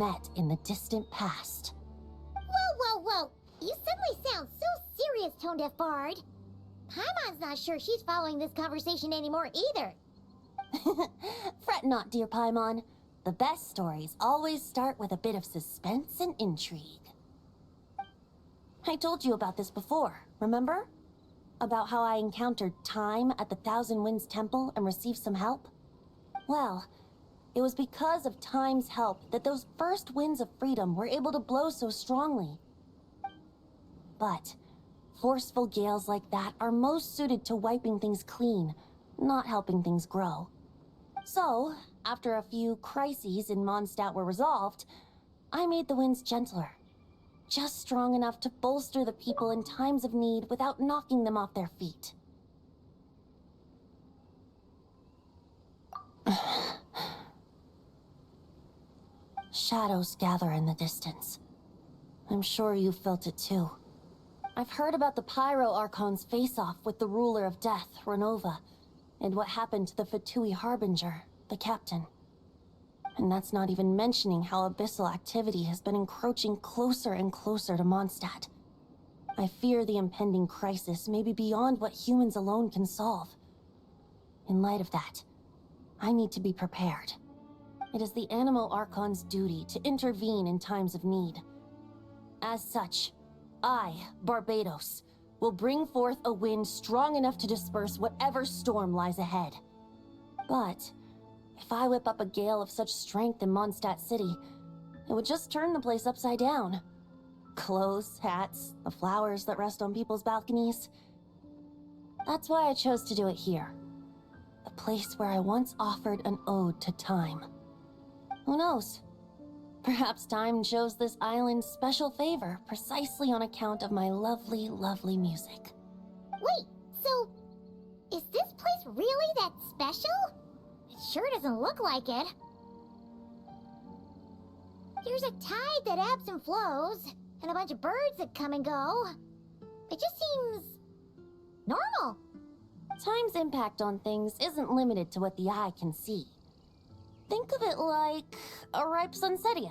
met in the distant past. Whoa! You suddenly sound so serious, Tone Deaf Bard. Paimon's not sure she's following this conversation anymore either. Fret not, dear Paimon. The best stories always start with a bit of suspense and intrigue. I told you about this before, remember? About how I encountered Time at the Thousand Winds Temple and received some help? Well, it was because of Time's help that those first winds of freedom were able to blow so strongly. But forceful gales like that are most suited to wiping things clean, not helping things grow. So, after a few crises in Mondstadt were resolved, I made the winds gentler. Just strong enough to bolster the people in times of need without knocking them off their feet. Shadows gather in the distance. I'm sure you felt it too. I've heard about the Pyro Archon's face-off with the ruler of death, Renova, and what happened to the Fatui Harbinger, the captain. And that's not even mentioning how abyssal activity has been encroaching closer and closer to Mondstadt. I fear the impending crisis may be beyond what humans alone can solve. In light of that, I need to be prepared. It is the Anemo Archon's duty to intervene in times of need. As such, I, Barbados, will bring forth a wind strong enough to disperse whatever storm lies ahead. But if I whip up a gale of such strength in Mondstadt City, it would just turn the place upside down. Clothes, hats, the flowers that rest on people's balconies. That's why I chose to do it here. The place where I once offered an ode to time. Who knows? Perhaps time shows this island special favor precisely on account of my lovely, lovely music. Wait, so is this place really that special? It sure doesn't look like it. There's a tide that ebbs and flows, and a bunch of birds that come and go. It just seems normal. Time's impact on things isn't limited to what the eye can see. Think of it like a ripe sunsetia.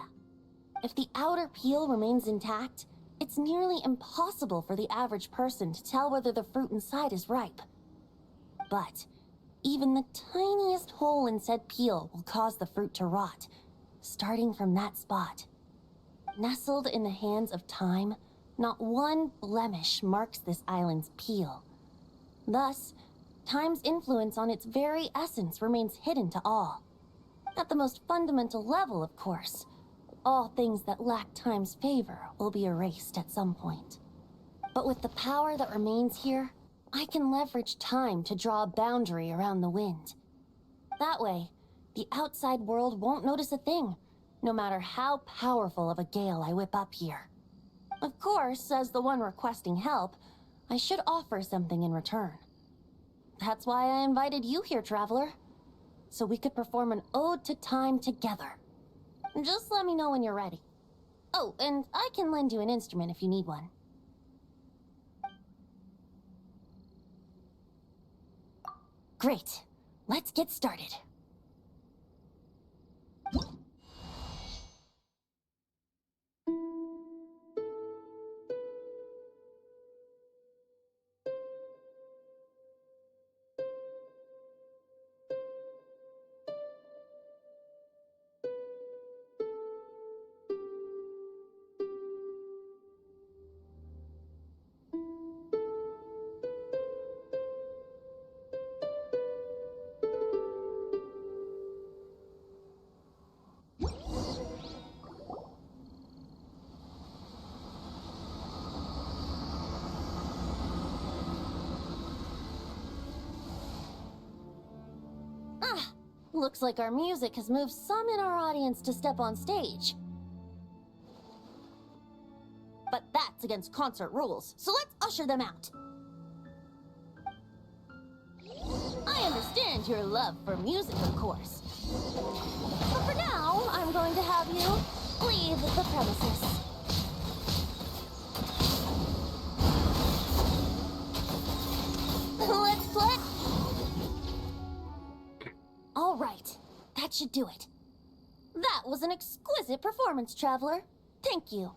If the outer peel remains intact, it's nearly impossible for the average person to tell whether the fruit inside is ripe. But even the tiniest hole in said peel will cause the fruit to rot, starting from that spot. Nestled in the hands of time, not one blemish marks this island's peel. Thus, time's influence on its very essence remains hidden to all. At the most fundamental level, of course, all things that lack time's favor will be erased at some point. But with the power that remains here, I can leverage time to draw a boundary around the wind. That way, the outside world won't notice a thing, no matter how powerful of a gale I whip up here. Of course, as the one requesting help, I should offer something in return. That's why I invited you here, traveler. So we could perform an ode to time together. Just let me know when you're ready. Oh, and I can lend you an instrument if you need one. Great. Let's get started. Looks like our music has moved some in our audience to step on stage. But that's against concert rules, so let's usher them out. I understand your love for music, of course. But for now, I'm going to have you leave the premises. Let's play. All right, that should do it. That was an exquisite performance, Traveler. Thank you.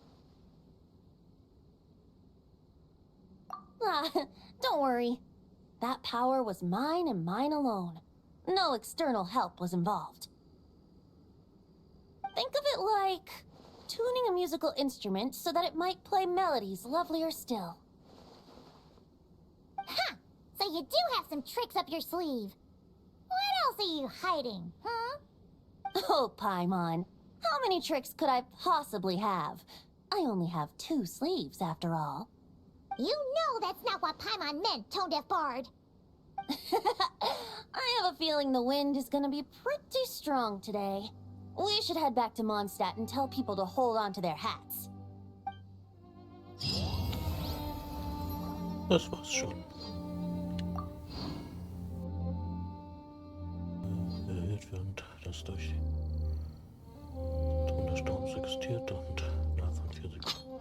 Ah, don't worry. That power was mine and mine alone. No external help was involved. Think of it like tuning a musical instrument so that it might play melodies lovelier still. Ha! So you do have some tricks up your sleeve. What else are you hiding, huh? Oh, Paimon. How many tricks could I possibly have? I only have 2 sleeves, after all. You know that's not what Paimon meant, Tone-Deaf Bard. I have a feeling the wind is gonna be pretty strong today. We should head back to Mondstadt and tell people to hold on to their hats. Das war's schon. Während das durch Thundersturms existiert und innerhalb von 4 Sekunden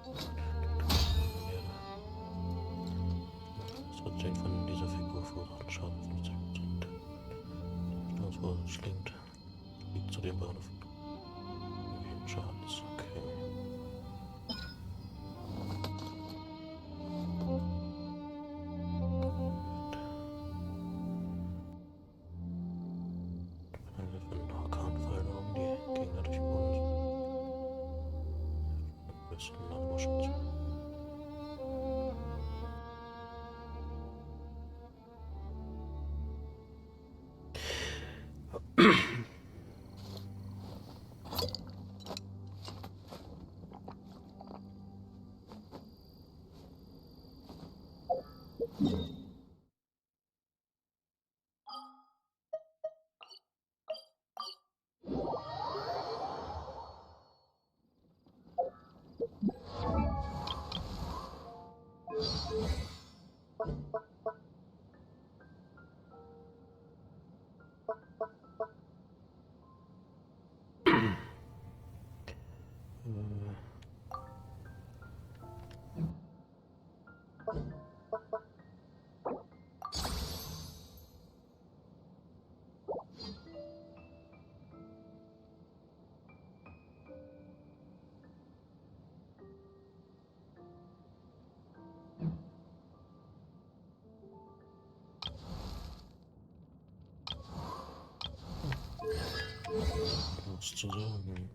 das Verzehn von dieser Figur verursachten Schaden 50%. Das war schlingt. Liegt zu dem Bahnhof. Schadens, okay. Wenn ein Orkan fallen um die Gegner durchbohren. Am besten Landmuscheln zu. Was zu sagen.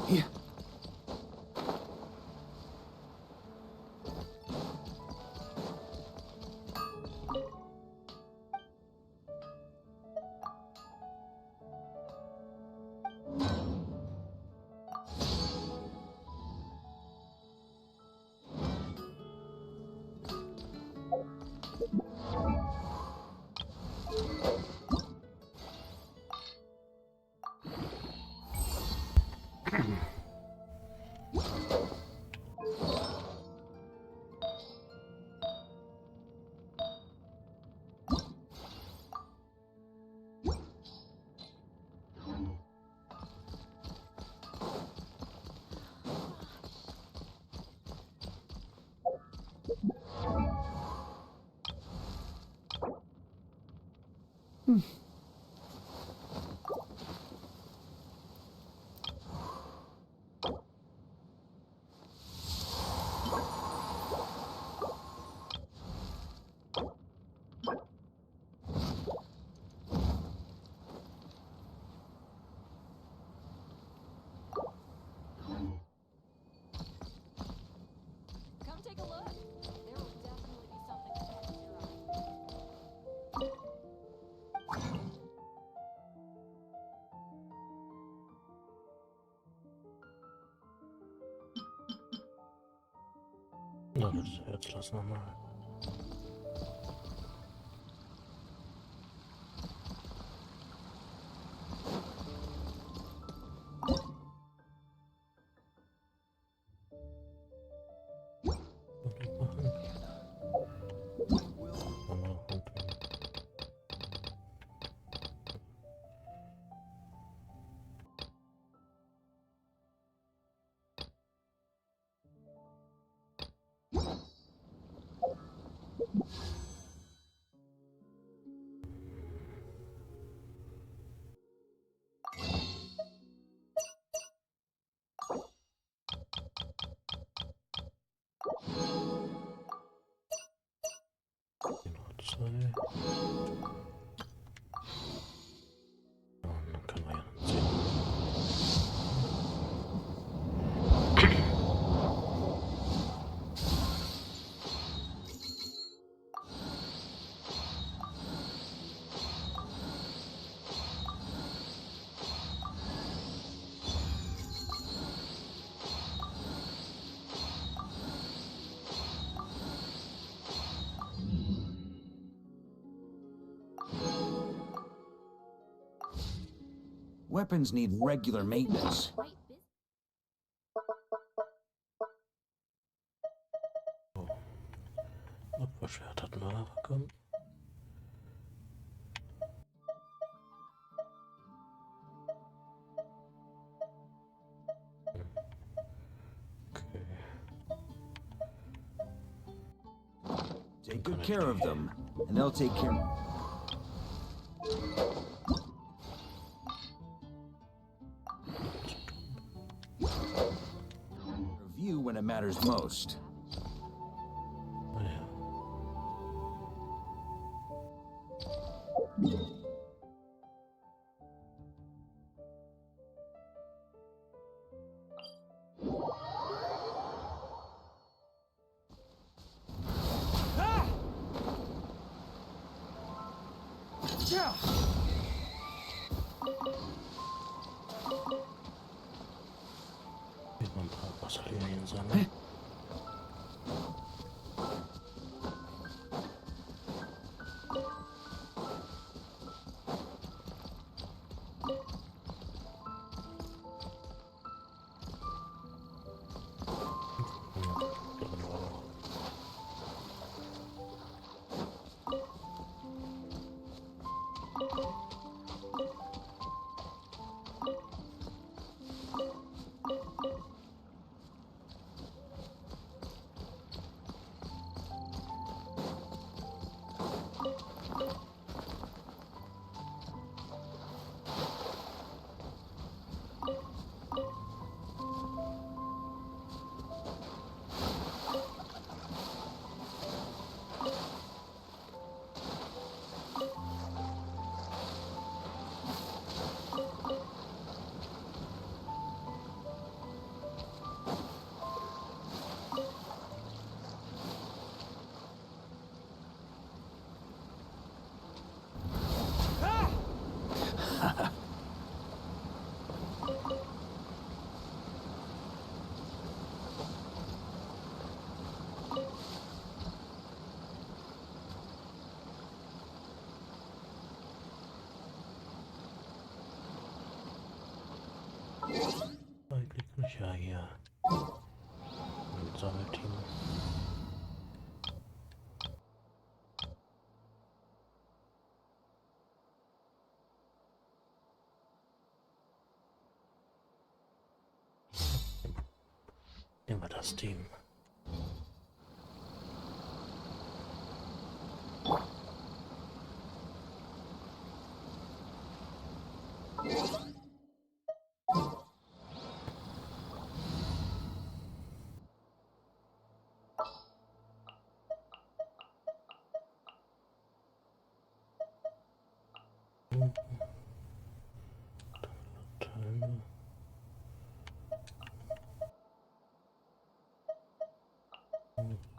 Hier. Come take a look. There will definitely be something that catches your eye. Na, das Herz lassen wir mal. Polizei. Ja, und dann können wir ja dann sehen. Weapons need regular maintenance. Quite busy. Abwehrschwert hatten wir bekommen. Okay. Take good care of them, and they'll take care. Review when it matters most. Ah ja. Hier noch ein paar Wasserlinien sammeln. Eigentlich kann ich ja hier ein Sammelteam. Nehmen wir das Team. Laterne.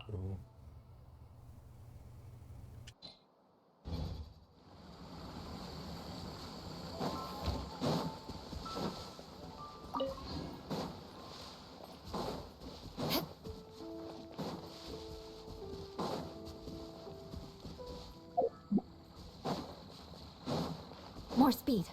So. More speed.